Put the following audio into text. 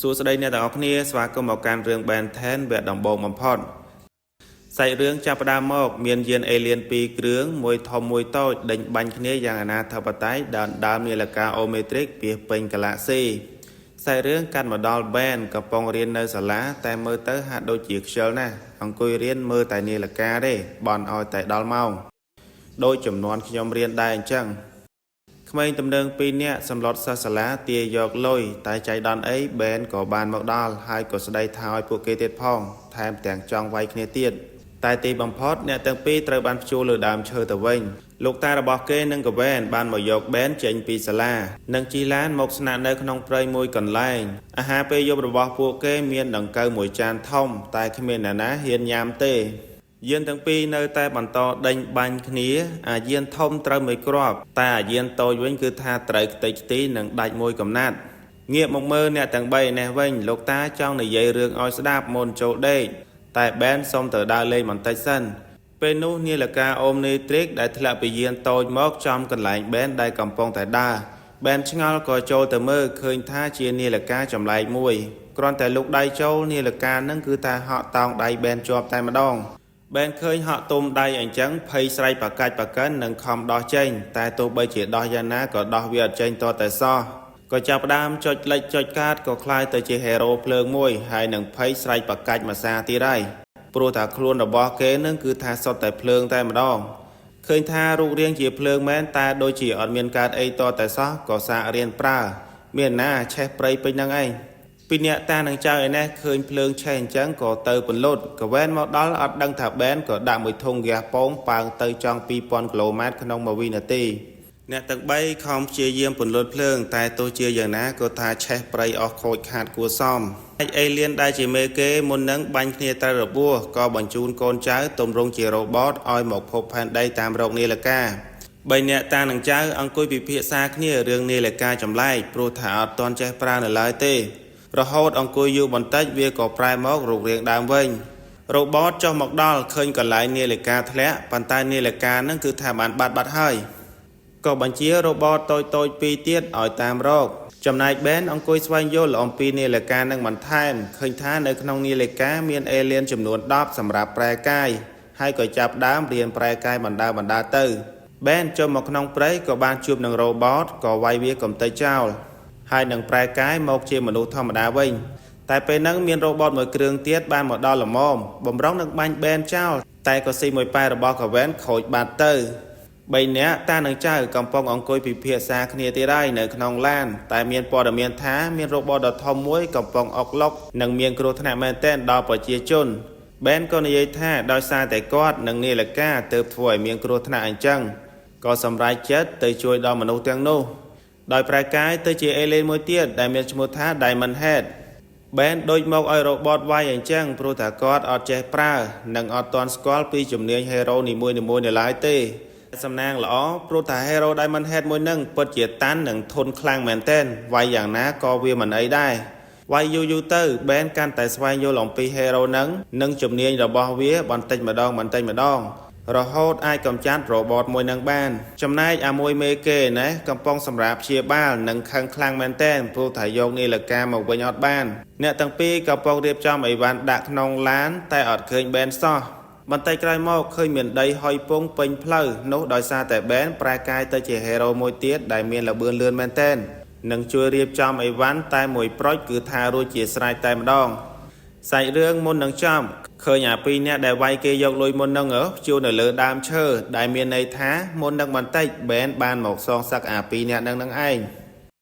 សួស្តីអ្នកទាំងអស់គ្នាស្វាគមន៍មកកាន់រឿង Ben 10 វគ្គដំបូងបំផុតសាច់រឿងចាប់ផ្ដើមមកមានយានអេលៀន2គ្រឿងមួយធំមួយតូចដេញបាញ់គ្នាយ៉ាងអនាធបត័យដើមនាឡិកាអូមេត្រិកពីពេញកាឡាក់ស៊ីសាច់រឿងកាត់មកដល់ Ben កំពុងរៀននៅសាលាតែមើលទៅហាក់ដូចជាខ្ជិលណាស់អង្គុយរៀនមើលតែនាឡិកាទេបន់ឲ្យតែដល់ម៉ោងដោយចំនួនខ្ញុំរៀនដែរអញ្ចឹងក្មេងទំនើង2នាក់សម្លុតសិស្សសាលាទាយកលុយតែចៃដន្យអី Ben ក៏បានមកដល់ហើយក៏ស្ដីថាឲ្យពួកគេទៀតផងថែមទាំងចង់វាយគ្នាទៀតតែទីបំផុតអ្នកទាំងពីរត្រូវបានព្យួរលើដើមឈើទៅវិញលោកតារបស់គេនិងក៏ Ben បានមកយក Ben ចេញពីសាលានិងជិះឡានមកស្នាក់នៅក្នុងព្រៃមួយកន្លែងអាហារពេលយប់របស់ពួកគេមានដង្កូវមួយចានធំតែគ្មានអ្នកណាហ៊ានញ៉ាំទេយានទាំងពីរនៅតែបន្តដេញបាញ់គ្នាអាយានធំត្រូវមួយគ្រាប់តែអាយានតូចវិញគឺថាត្រូវខ្ទេចខ្ទីនិងដាច់មួយកំណាត់ងាកមកមើលអ្នកទាំង3នេះវិញលោកតាចង់និយាយរឿងឲ្យស្ដាប់មុនចូលដេកតែ Ben សុំទៅដើរលេងបន្តិចសិនពេលនោះនាឡិកាអូមនីត្រិកដែលធ្លាក់ពីយានតូចមកចំកន្លែង Ben ដែលកំពុងតែដើរ Ben ឆ្ងល់ក៏ចូលទៅមើលឃើញថាជានាឡិកាចម្លែកមួយគ្រាន់តែលោកដៃចូលនាឡិកានឹងគឺថាហក់តោងដៃ Ben ជាប់តែម្ដងBen ឃើញហក់ទុំដៃអញ្ចឹងភ័យស្រែកប្រកាច់ប្រកិននិងខំដោះចេញតែទោះបីជាដោះយ៉ាងណាក៏ដោះវាអត់ចេញតតែសោះក៏ចាប់ផ្ដើមចុចលិចចុចកាតក៏คล้ายទៅជាហេរ៉ូភ្លើងមួយហើយនឹងភ័យស្រែកប្រកាច់មួយសារទៀតហើយព្រោះថាខ្លួនរបស់គេនឹងគឺថាសុទ្ធតែភ្លើងតែម្ដងឃើញថារូបរាងជាភ្លើងមែនតែដូចជាអត់មានកើតអីតតែសោះក៏សាករៀនប្រើមានណាឆេះព្រៃពេញហ្នឹងឯងពីអ្នកតានឹងចៅឯនេះឃើញភ្លើងឆេះអញ្ចឹងក៏ទៅពន្លត់ក៏វ៉ែនមកដល់អត់ដឹងថា Ben ក៏ដាក់មួយធុងហ្គាសពងប៉ើងទៅចង់ 2000 គីឡូម៉ែត្រក្នុង1វិនាទីអ្នកទាំង3ខំព្យាយាមពន្លត់ភ្លើងតែទោះជាយ៉ាងណាក៏ថាឆេះព្រៃអស់ខូចខាតគួរសមអេលៀនដែលជាមេគេមុននឹងបាញ់គ្នាត្រូវរបួសក៏បញ្ជូនកូនចៅទម្រង់ជារ៉ូបតឲ្យមកភពផែនដីតាមរកនាឡិកា3អ្នកតានឹងចៅអង្គុយពិភាក្សាគ្នារឿងនាឡិកាចម្លែកព្រោះថាអត់ទាន់ចេះប្រើនៅឡើយទេរហូតអង្គុយយូរបន្តិចវាក៏ប្រែមករូបរាងដើមវិញរ៉ូបតចុះមកដល់ឃើញកន្លែងនាឡិកាធ្លាក់ប៉ុន្តែនាឡិកានឹងគឺថាបានបាត់ហើយក៏បញ្ជារ៉ូបតតូចៗ2ទៀតឲ្យតាមរកចំណែក Ben អង្គុយស្វែងយល់អំពីនាឡិកានឹងបន្ថែមឃើញថានៅក្នុងនាឡិកាមានអេលៀនចំនួន10សម្រាប់ប្រែកាយហើយក៏ចាប់ដើមរៀនប្រែកាយបណ្ដើរទៅ Ben ចូលមកក្នុងព្រៃក៏បានជួបនឹងរ៉ូបតក៏វាយវាកំទេចចោលហើយនឹងប្រែកាយមកជាមនុស្សធម្មតាវិញតែពេលហ្នឹងមានរ៉ូបតមួយគ្រឿងទៀតបានមកដល់ល្មមបំរុងនឹងបាញ់ Ben ចោលតែក៏ស៊ីមួយប៉ែរបស់កាវ៉ែនខូចបាត់ទៅ3នាក់តានឹងចៅកំពុងអង្គុយពិភាក្សាគ្នាទៀតហើយនៅក្នុងឡានតែមានព័ត៌មានថាមានរ៉ូបតដ៏ធំមួយកំពុងអុកឡុកនិងមានគ្រោះថ្នាក់មែនទែនដល់ប្រជាជន Ben ក៏និយាយថាដោយសារតែគាត់និងនាឡិកាទើបធ្វើឲ្យមានគ្រោះថ្នាក់អញ្ចឹងក៏សម្រេចចិត្តទៅជួយដល់មនុស្សទាំងនោះដោយប្រែកាយទៅជាអេលៀនមួយទៀតដែលមានឈ្មោះថា Diamond Head Ben ដូចមកឲ្យរ៉ូបតវាយអញ្ចឹងព្រោះថាគាត់អត់ចេះប្រើនិងអត់ទាន់ស្គាល់ពីជំនាញហេរ៉ូនីមួយៗនៅឡើយទេសំណាងល្អព្រោះថា Hero Diamond Head មួយនឹងពិតជាតាន់និងធន់ខ្លាំងមែនទែនវាយយ៉ាងណាក៏វាមិនអីដែរវាយយូរទៅ Ben កាន់តែស្វែងយល់អំពី Hero នឹងនិងជំនាញរបស់វាបន្តិចម្ដងរហូតអាចកម្ចាត់ Robot មួយនឹងបានចំណែកអាមួយមេគេណាកំពុងសម្រាប់ព្យាបាលនិងខឹងខ្លាំងមែនទែនព្រោះថាយកនាឡិកាមកវិញអត់បានអ្នកទាំងពីរកំពុងរៀបចំអីវ៉ាន់ដាក់ក្នុងឡានតែអត់ឃើញ Ben សោះបន្តិចក្រោយមកឃើញមានដីហុយពងពេញផ្លូវនោះដោយសារតែ Ben ប្រែកាយទៅជា Hero មួយទៀតដែលមានល្បឿនលឿនមែនទែននិងជួយរៀបចំអីវ៉ាន់តែមួយប្រូចគឺថារួចជាស្រេចតែម្ដងសាច់រឿងមុននឹងចំឃើញអា2នាក់ដែលវាយគេយកលុយមុននឹងជួនៅលើដើមឈើដែលមានន័យថាមុននឹងបន្តិច Ben បានមកសងសឹកអា2នាក់នឹងឯង